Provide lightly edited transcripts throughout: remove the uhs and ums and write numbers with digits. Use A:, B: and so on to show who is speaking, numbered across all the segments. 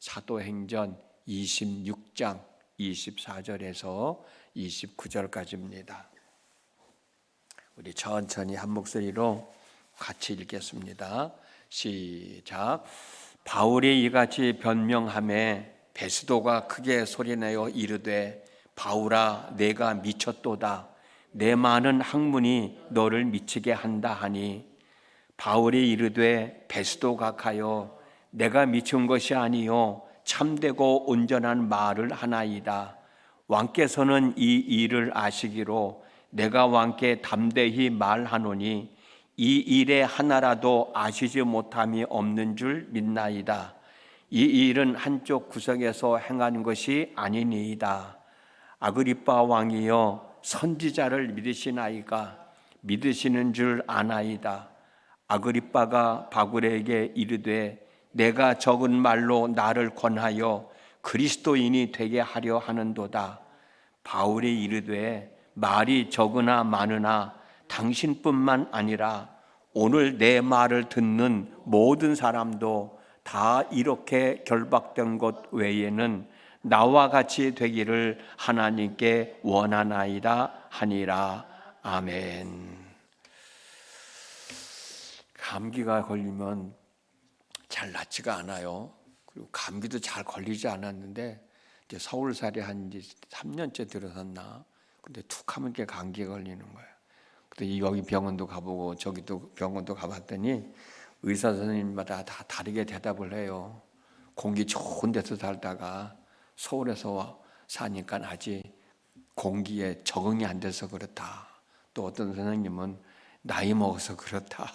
A: 사도행전 26장 24절에서 29절까지입니다. 우리 천천히 한 목소리로 같이 읽겠습니다. 시작. 바울이 이같이 변명하매 베스도가 크게 소리내어 이르되 바울아 내가 미쳤도다. 내 많은 학문이 너를 미치게 한다 하니 바울이 이르되 베스도 각하여 내가 미친 것이 아니요 참되고 온전한 말을 하나이다. 왕께서는 이 일을 아시기로 내가 왕께 담대히 말하노니 이 일에 하나라도 아시지 못함이 없는 줄 믿나이다. 이 일은 한쪽 구석에서 행한 것이 아니니이다. 아그리빠 왕이여 선지자를 믿으시나이까? 믿으시는 줄 아나이다. 아그리빠가 바울에게 이르되 내가 적은 말로 나를 권하여 그리스도인이 되게 하려 하는도다. 바울이 이르되 말이 적으나 많으나 당신뿐만 아니라 오늘 내 말을 듣는 모든 사람도 다 이렇게 결박된 것 외에는 나와 같이 되기를 하나님께 원하나이다 하니라. 아멘. 감기가 걸리면 잘 낫지가 않아요. 그리고 감기도 잘 걸리지 않았는데 이제 서울살이 한 3년째 들어섰나. 근데 툭 하면 이렇게 감기가 걸리는 거예요. 근데 여기 병원도 가보고 저기도 병원도 가봤더니 의사 선생님마다 다 다르게 대답을 해요. 공기 좋은 데서 살다가 서울에서 사니까 아직 공기에 적응이 안 돼서 그렇다. 또 어떤 선생님은 나이 먹어서 그렇다.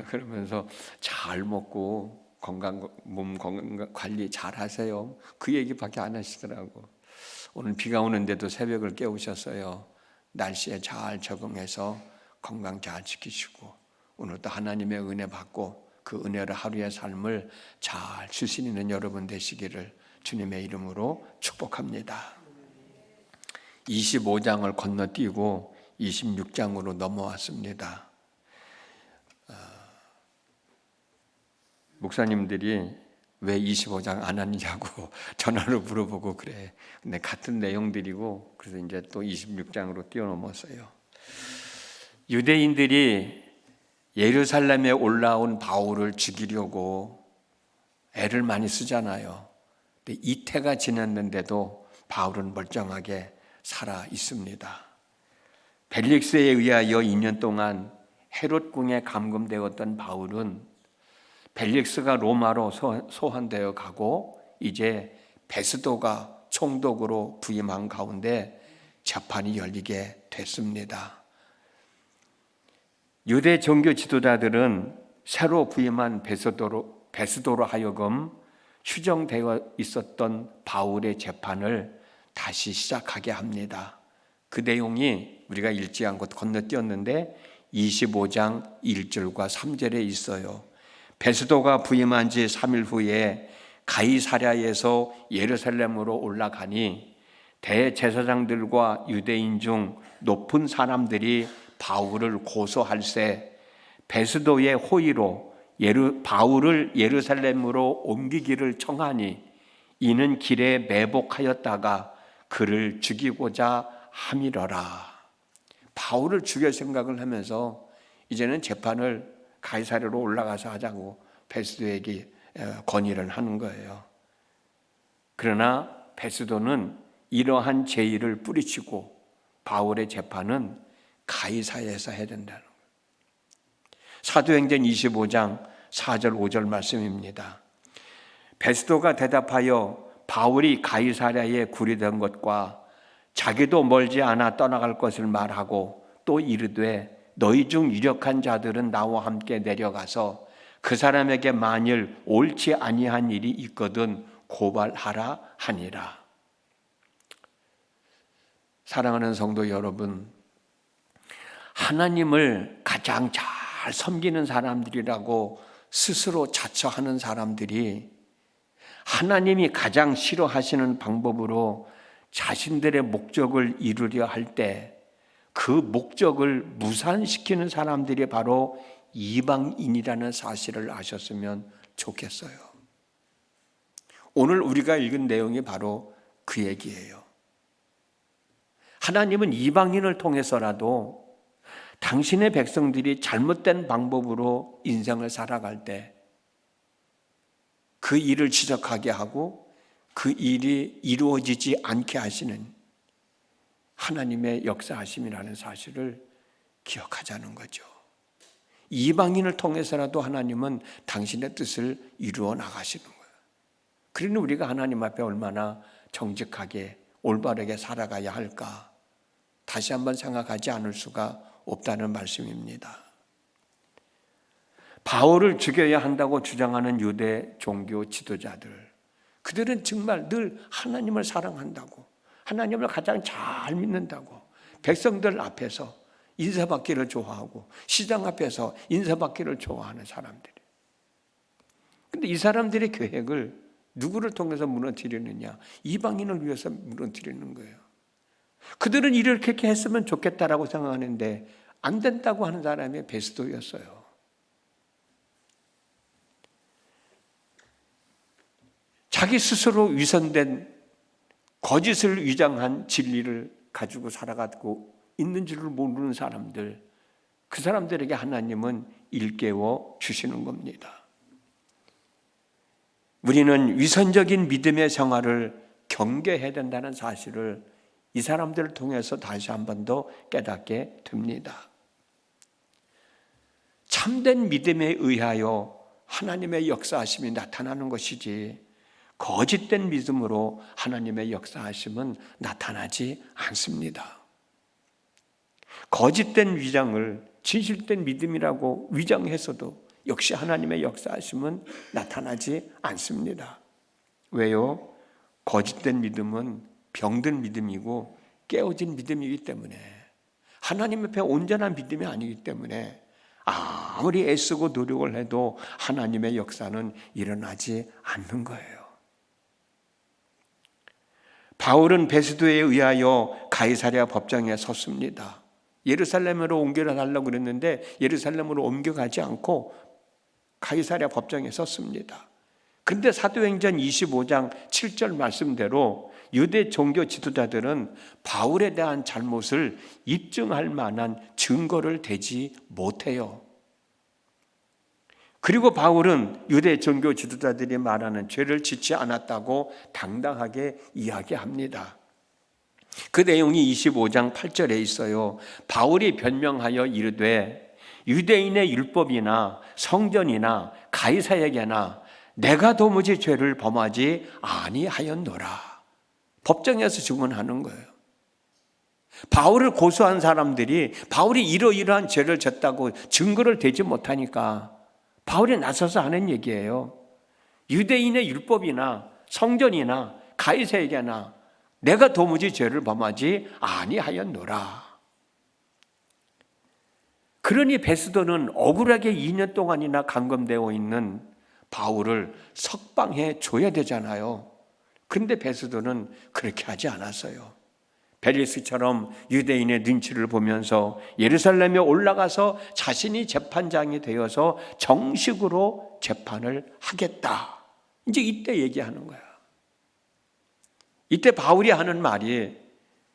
A: 그러면서 잘 먹고 몸 건강 관리 잘 하세요. 그 얘기밖에 안 하시더라고. 오늘 비가 오는데도 새벽을 깨우셨어요. 날씨에 잘 적응해서 건강 잘 지키시고 오늘도 하나님의 은혜 받고 그 은혜로 하루의 삶을 잘 줄 수 있는 여러분 되시기를 주님의 이름으로 축복합니다. 25장을 건너뛰고 26장으로 넘어왔습니다. 목사님들이 왜 25장 안 하느냐고 전화로 물어보고 그래. 근데 같은 내용들이고 그래서 이제 또 26장으로 뛰어넘었어요. 유대인들이 예루살렘에 올라온 바울을 죽이려고 애를 많이 쓰잖아요. 근데 이태가 지났는데도 바울은 멀쩡하게 살아 있습니다. 벨릭스에 의하여 2년 동안 헤롯 궁에 감금되었던 바울은 벨릭스가 로마로 소환되어 가고 이제 베스도가 총독으로 부임한 가운데 재판이 열리게 됐습니다. 유대 종교 지도자들은 새로 부임한 베스도로 하여금 휴정되어 있었던 바울의 재판을 다시 시작하게 합니다. 그 내용이 우리가 읽지 않고 건너뛰었는데 25장 1절과 3절에 있어요. 베스도가 부임한 지 3일 후에 가이사랴에서 예루살렘으로 올라가니 대제사장들과 유대인 중 높은 사람들이 바울을 고소할세 베스도의 호의로 바울을 예루살렘으로 옮기기를 청하니 이는 길에 매복하였다가 그를 죽이고자 함이러라. 바울을 죽일 생각을 하면서 이제는 재판을 가이사랴로 올라가서 하자고 베스도에게 건의를 하는 거예요. 그러나 베스도는 이러한 제의를 뿌리치고 바울의 재판은 가이사랴에서 해야 된다는 거예요. 사도행전 25장 4절 5절 말씀입니다. 베스도가 대답하여 바울이 가이사랴에 구리된 것과 자기도 멀지 않아 떠나갈 것을 말하고 또 이르되 너희 중 유력한 자들은 나와 함께 내려가서 그 사람에게 만일 옳지 아니한 일이 있거든 고발하라 하니라. 사랑하는 성도 여러분, 하나님을 가장 잘 섬기는 사람들이라고 스스로 자처하는 사람들이 하나님이 가장 싫어하시는 방법으로 자신들의 목적을 이루려 할 때 그 목적을 무산시키는 사람들이 바로 이방인이라는 사실을 아셨으면 좋겠어요. 오늘 우리가 읽은 내용이 바로 그 얘기예요. 하나님은 이방인을 통해서라도 당신의 백성들이 잘못된 방법으로 인생을 살아갈 때 그 일을 지적하게 하고 그 일이 이루어지지 않게 하시는 하나님의 역사하심이라는 사실을 기억하자는 거죠. 이방인을 통해서라도 하나님은 당신의 뜻을 이루어 나가시는 거예요. 그러니 우리가 하나님 앞에 얼마나 정직하게 올바르게 살아가야 할까 다시 한번 생각하지 않을 수가 없다는 말씀입니다. 바울을 죽여야 한다고 주장하는 유대 종교 지도자들, 그들은 정말 늘 하나님을 사랑한다고, 하나님을 가장 잘 믿는다고 백성들 앞에서 인사받기를 좋아하고 시장 앞에서 인사받기를 좋아하는 사람들이에요. 그런데 이 사람들의 계획을 누구를 통해서 무너뜨리느냐? 이방인을 위해서 무너뜨리는 거예요. 그들은 이렇게 했으면 좋겠다라고 생각하는데 안 된다고 하는 사람이 베스도였어요. 자기 스스로 위선된 거짓을 위장한 진리를 가지고 살아가고 있는 줄을 모르는 사람들, 그 사람들에게 하나님은 일깨워 주시는 겁니다. 우리는 위선적인 믿음의 생활을 경계해야 된다는 사실을 이 사람들을 통해서 다시 한 번 더 깨닫게 됩니다. 참된 믿음에 의하여 하나님의 역사하심이 나타나는 것이지 거짓된 믿음으로 하나님의 역사하심은 나타나지 않습니다. 거짓된 위장을 진실된 믿음이라고 위장해서도 역시 하나님의 역사하심은 나타나지 않습니다. 왜요? 거짓된 믿음은 병든 믿음이고 깨어진 믿음이기 때문에, 하나님 앞에 온전한 믿음이 아니기 때문에 아무리 애쓰고 노력을 해도 하나님의 역사는 일어나지 않는 거예요. 바울은 베스도에 의하여 가이사랴 법정에 섰습니다. 예루살렘으로 옮겨달라고 그랬는데 예루살렘으로 옮겨가지 않고 가이사랴 법정에 섰습니다. 그런데 사도행전 25장 7절 말씀대로 유대 종교 지도자들은 바울에 대한 잘못을 입증할 만한 증거를 대지 못해요. 그리고 바울은 유대 종교 지도자들이 말하는 죄를 짓지 않았다고 당당하게 이야기합니다. 그 내용이 25장 8절에 있어요. 바울이 변명하여 이르되 유대인의 율법이나 성전이나 가이사에게나 내가 도무지 죄를 범하지 아니하였노라. 법정에서 증언하는 거예요. 바울을 고소한 사람들이 바울이 이러이러한 죄를 졌다고 증거를 대지 못하니까 바울이 나서서 하는 얘기예요. 유대인의 율법이나 성전이나 가이사에게나 내가 도무지 죄를 범하지 아니하였노라. 그러니 베스도는 억울하게 2년 동안이나 감금되어 있는 바울을 석방해 줘야 되잖아요. 그런데 베스도는 그렇게 하지 않았어요. 벨리스처럼 유대인의 눈치를 보면서 예루살렘에 올라가서 자신이 재판장이 되어서 정식으로 재판을 하겠다. 이제 이때 얘기하는 거야. 이때 바울이 하는 말이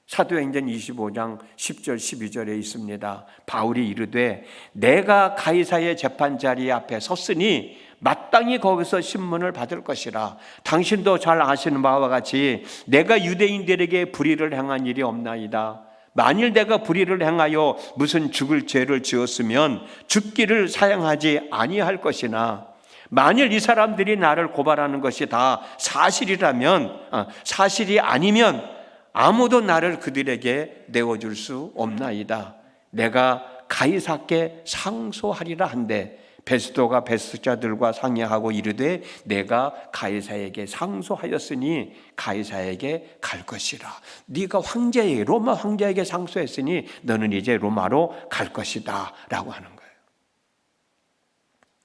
A: 사도행전 25장 10절 12절에 있습니다. 바울이 이르되 내가 가이사의 재판자리 앞에 섰으니 마땅히 거기서 신문을 받을 것이라. 당신도 잘 아시는 바와 같이 내가 유대인들에게 불의를 행한 일이 없나이다. 만일 내가 불의를 행하여 무슨 죽을 죄를 지었으면 죽기를 사양하지 아니할 것이나 만일 이 사람들이 나를 고발하는 것이 다 사실이라면 사실이 아니면 아무도 나를 그들에게 내어줄 수 없나이다. 내가 가이사께 상소하리라 한데 베스도가 베스자들과 상의하고 이르되 내가 가이사에게 상소하였으니 가이사에게 갈 것이라. 네가 황제에게 로마 황제에게 상소했으니 너는 이제 로마로 갈 것이다 라고 하는 거예요.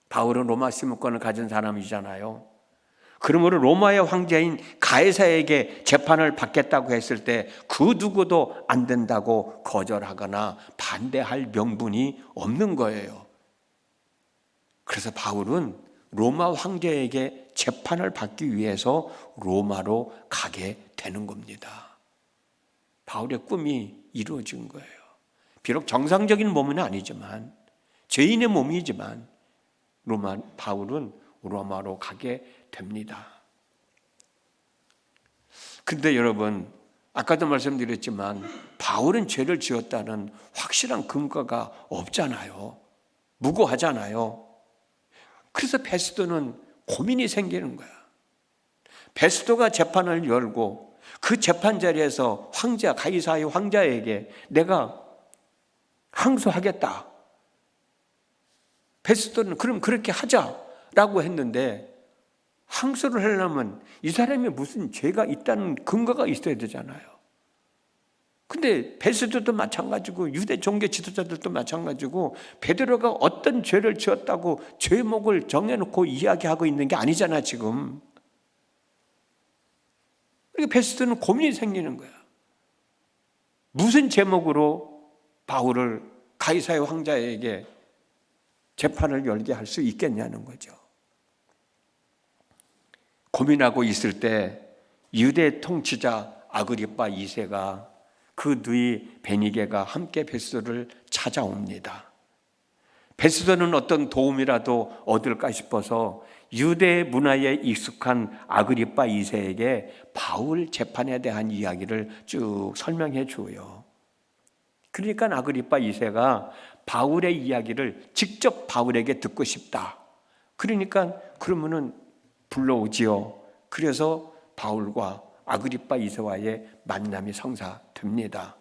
A: 바울은 로마 시민권을 가진 사람이잖아요. 그러므로 로마의 황제인 가이사에게 재판을 받겠다고 했을 때 그 누구도 안 된다고 거절하거나 반대할 명분이 없는 거예요. 그래서 바울은 로마 황제에게 재판을 받기 위해서 로마로 가게 되는 겁니다. 바울의 꿈이 이루어진 거예요. 비록 정상적인 몸은 아니지만, 죄인의 몸이지만 바울은 로마로 가게 됩니다. 그런데 여러분, 아까도 말씀드렸지만 바울은 죄를 지었다는 확실한 근거가 없잖아요. 무고하잖아요. 그래서 베스도는 고민이 생기는 거야. 베스도가 재판을 열고 그 재판 자리에서 가이사의 황제에게 내가 항소하겠다. 베스도는 그럼 그렇게 하자라고 했는데, 항소를 하려면 이 사람이 무슨 죄가 있다는 근거가 있어야 되잖아요. 근데 베스도도 마찬가지고 유대 종교 지도자들도 마찬가지고 베드로가 어떤 죄를 지었다고 죄목을 정해놓고 이야기하고 있는 게 아니잖아 지금. 그러니까 베스도는 고민이 생기는 거야. 무슨 제목으로 바울을 가이사의 황제에게 재판을 열게 할 수 있겠냐는 거죠. 고민하고 있을 때 유대 통치자 아그리빠 2세가 그 누이 베니게가 함께 베스도를 찾아옵니다. 베스도는 어떤 도움이라도 얻을까 싶어서 유대 문화에 익숙한 아그리빠 2세에게 바울 재판에 대한 이야기를 쭉 설명해 줘요. 그러니까 아그리빠 2세가 바울의 이야기를 직접 바울에게 듣고 싶다. 그러니까 그러면은 불러오지요. 그래서 바울과 아그리빠 2세와의 만남이 성사됩니다.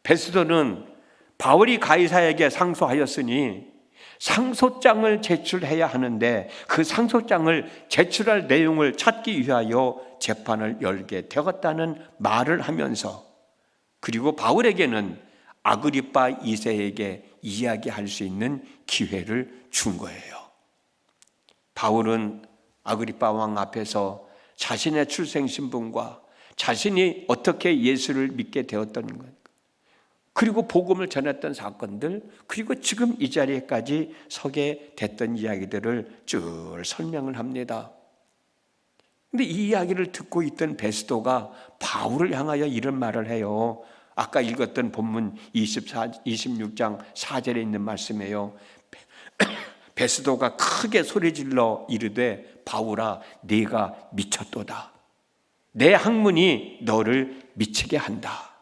A: 베스도는 바울이 가이사에게 상소하였으니 상소장을 제출해야 하는데 그 상소장을 제출할 내용을 찾기 위하여 재판을 열게 되었다는 말을 하면서, 그리고 바울에게는 아그리빠 2세에게 이야기할 수 있는 기회를 준 거예요. 바울은 아그리빠 왕 앞에서 자신의 출생신분과 자신이 어떻게 예수를 믿게 되었던 것, 그리고 복음을 전했던 사건들, 그리고 지금 이 자리에까지 서게 됐던 이야기들을 쭉 설명을 합니다. 그런데 이 이야기를 듣고 있던 베스도가 바울을 향하여 이런 말을 해요. 아까 읽었던 본문 26장 4절에 있는 말씀이에요. 베스도가 크게 소리질러 이르되 바울아 네가 미쳤도다. 내 학문이 너를 미치게 한다.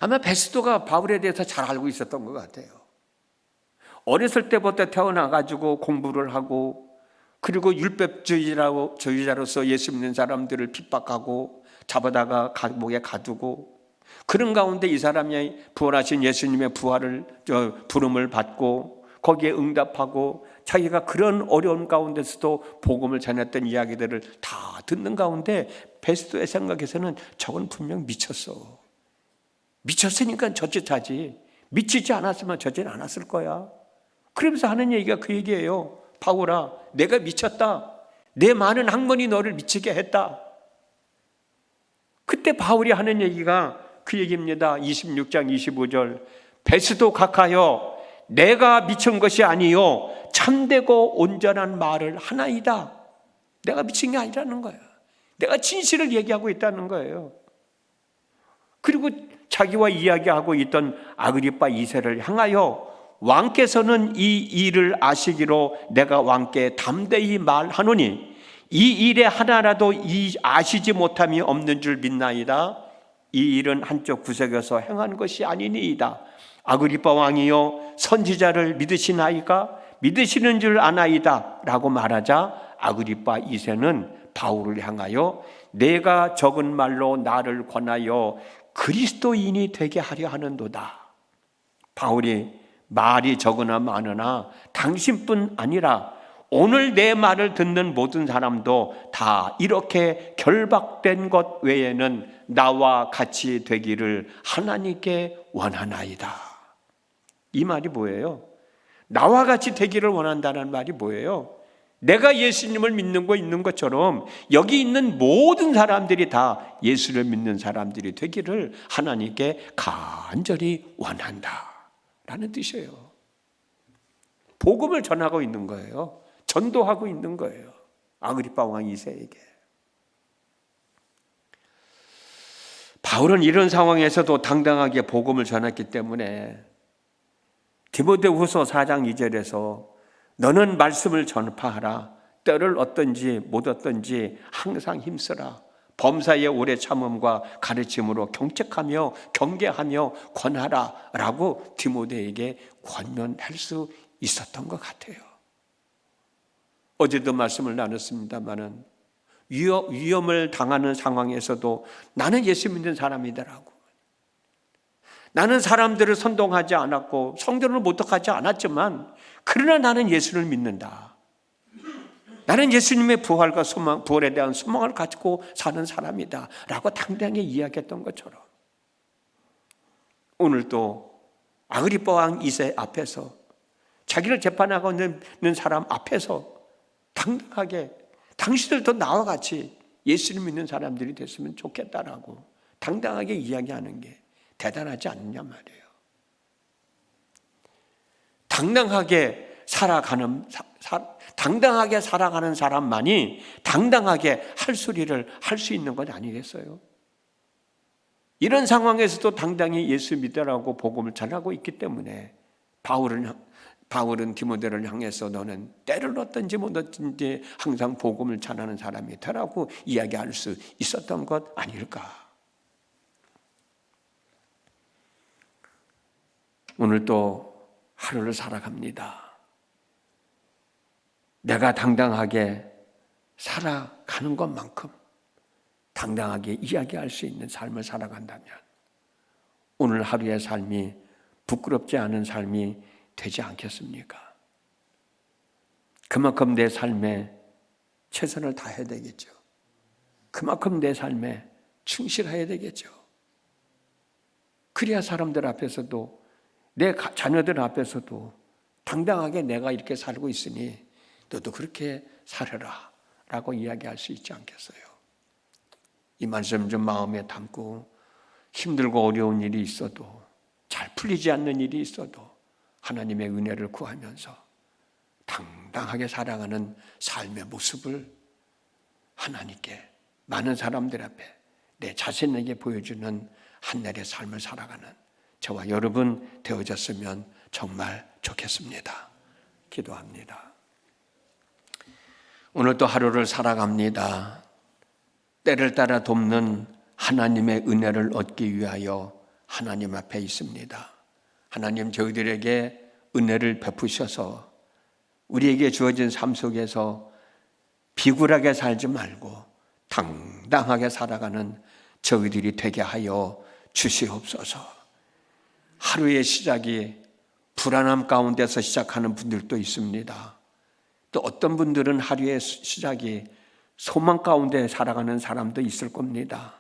A: 아마 베스도가 바울에 대해서 잘 알고 있었던 것 같아요. 어렸을 때부터 태어나가지고 공부를 하고, 그리고 율법주의자로서 예수 믿는 사람들을 핍박하고 잡아다가 감옥에 가두고, 그런 가운데 이 사람이 부활하신 예수님의 부름을 받고 거기에 응답하고 자기가 그런 어려운 가운데서도 복음을 전했던 이야기들을 다 듣는 가운데 베스도의 생각에서는 저건 분명 미쳤어. 미쳤으니까 저짓하지. 미치지 않았으면 저짓 않았을 거야. 그러면서 하는 얘기가 그 얘기예요. 바울아, 내가 미쳤다. 내 많은 학문이 너를 미치게 했다. 그때 바울이 하는 얘기가 그 얘기입니다. 26장 25절. 베스도 각하여 내가 미친 것이 아니요 참되고 온전한 말을 하나이다. 내가 미친 게 아니라는 거야. 내가 진실을 얘기하고 있다는 거예요. 그리고 자기와 이야기하고 있던 아그리빠 2세를 향하여 왕께서는 이 일을 아시기로 내가 왕께 담대히 말하노니 이 일에 하나라도 아시지 못함이 없는 줄 믿나이다. 이 일은 한쪽 구석에서 행한 것이 아니니이다. 아그리빠 왕이여 선지자를 믿으시나이까? 믿으시는 줄 아나이다 라고 말하자 아그리빠 2세는 바울을 향하여 내가 적은 말로 나를 권하여 그리스도인이 되게 하려 하는도다. 바울이 말이 적으나 많으나 당신뿐 아니라 오늘 내 말을 듣는 모든 사람도 다 이렇게 결박된 것 외에는 나와 같이 되기를 하나님께 원하나이다. 이 말이 뭐예요? 나와 같이 되기를 원한다는 말이 뭐예요? 내가 예수님을 믿는 거 있는 것처럼 여기 있는 모든 사람들이 다 예수를 믿는 사람들이 되기를 하나님께 간절히 원한다 라는 뜻이에요. 복음을 전하고 있는 거예요. 전도하고 있는 거예요. 아그리파 왕 2세에게. 바울은 이런 상황에서도 당당하게 복음을 전했기 때문에 디모데후서 4장 2절에서 너는 말씀을 전파하라. 때를 얻든지 못 얻든지 항상 힘쓰라. 범사의 오래 참음과 가르침으로 경책하며 경계하며 권하라 라고 디모데에게 권면할 수 있었던 것 같아요. 어제도 말씀을 나눴습니다마는 위험을 당하는 상황에서도 나는 예수 믿는 사람이더라고. 나는 사람들을 선동하지 않았고 성전을 모독하지 않았지만 그러나 나는 예수를 믿는다. 나는 예수님의 부활과 소망, 부활에 대한 소망을 가지고 사는 사람이다 라고 당당히 이야기했던 것처럼 오늘 또 아그리파 왕 2세 앞에서 자기를 재판하고 있는 사람 앞에서 당당하게 당신들도 나와 같이 예수를 믿는 사람들이 됐으면 좋겠다라고 당당하게 이야기하는 게 대단하지 않느냐 말이에요. 당당하게 살아가는 사람만이 당당하게 할 소리를 할 수 있는 건 아니겠어요? 이런 상황에서도 당당히 예수 믿으라고 복음을 전하고 있기 때문에 바울은 디모데를 향해서 너는 때를 얻든지 못 얻든지 항상 복음을 전하는 사람이다라고 이야기할 수 있었던 것 아닐까? 오늘 또 하루를 살아갑니다. 내가 당당하게 살아가는 것만큼 당당하게 이야기할 수 있는 삶을 살아간다면 오늘 하루의 삶이 부끄럽지 않은 삶이 되지 않겠습니까? 그만큼 내 삶에 최선을 다해야 되겠죠. 그만큼 내 삶에 충실해야 되겠죠. 그래야 사람들 앞에서도 내 자녀들 앞에서도 당당하게 내가 이렇게 살고 있으니 너도 그렇게 살아라 라고 이야기할 수 있지 않겠어요? 이 말씀 좀 마음에 담고 힘들고 어려운 일이 있어도 잘 풀리지 않는 일이 있어도 하나님의 은혜를 구하면서 당당하게 살아가는 삶의 모습을 하나님께 많은 사람들 앞에 내 자신에게 보여주는 한날의 삶을 살아가는 저와 여러분 되어졌으면 정말 좋겠습니다. 기도합니다. 오늘도 하루를 살아갑니다. 때를 따라 돕는 하나님의 은혜를 얻기 위하여 하나님 앞에 있습니다. 하나님 저희들에게 은혜를 베푸셔서 우리에게 주어진 삶 속에서 비굴하게 살지 말고 당당하게 살아가는 저희들이 되게 하여 주시옵소서. 하루의 시작이 불안함 가운데서 시작하는 분들도 있습니다. 또 어떤 분들은 하루의 시작이 소망 가운데 살아가는 사람도 있을 겁니다.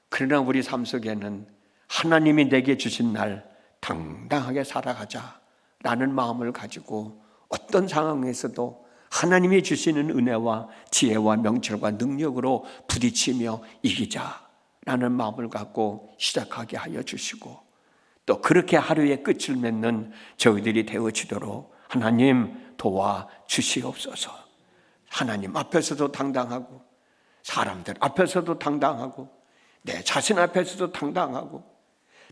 A: 그러나 우리 삶 속에는 하나님이 내게 주신 날 당당하게 살아가자라는 마음을 가지고 어떤 상황에서도 하나님이 주시는 은혜와 지혜와 명철과 능력으로 부딪히며 이기자라는 마음을 갖고 시작하게 하여 주시고 또 그렇게 하루의 끝을 맺는 저희들이 되어지도록 하나님 도와주시옵소서. 하나님 앞에서도 당당하고 사람들 앞에서도 당당하고 내 자신 앞에서도 당당하고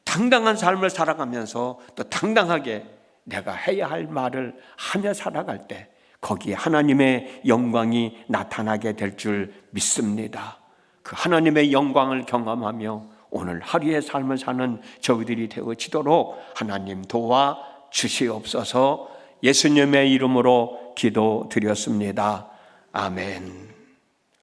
A: 당당한 삶을 살아가면서 또 당당하게 내가 해야 할 말을 하며 살아갈 때 거기에 하나님의 영광이 나타나게 될 줄 믿습니다. 그 하나님의 영광을 경험하며 오늘 하루의 삶을 사는 저희들이 되어지도록 하나님 도와주시옵소서. 예수님의 이름으로 기도드렸습니다. 아멘.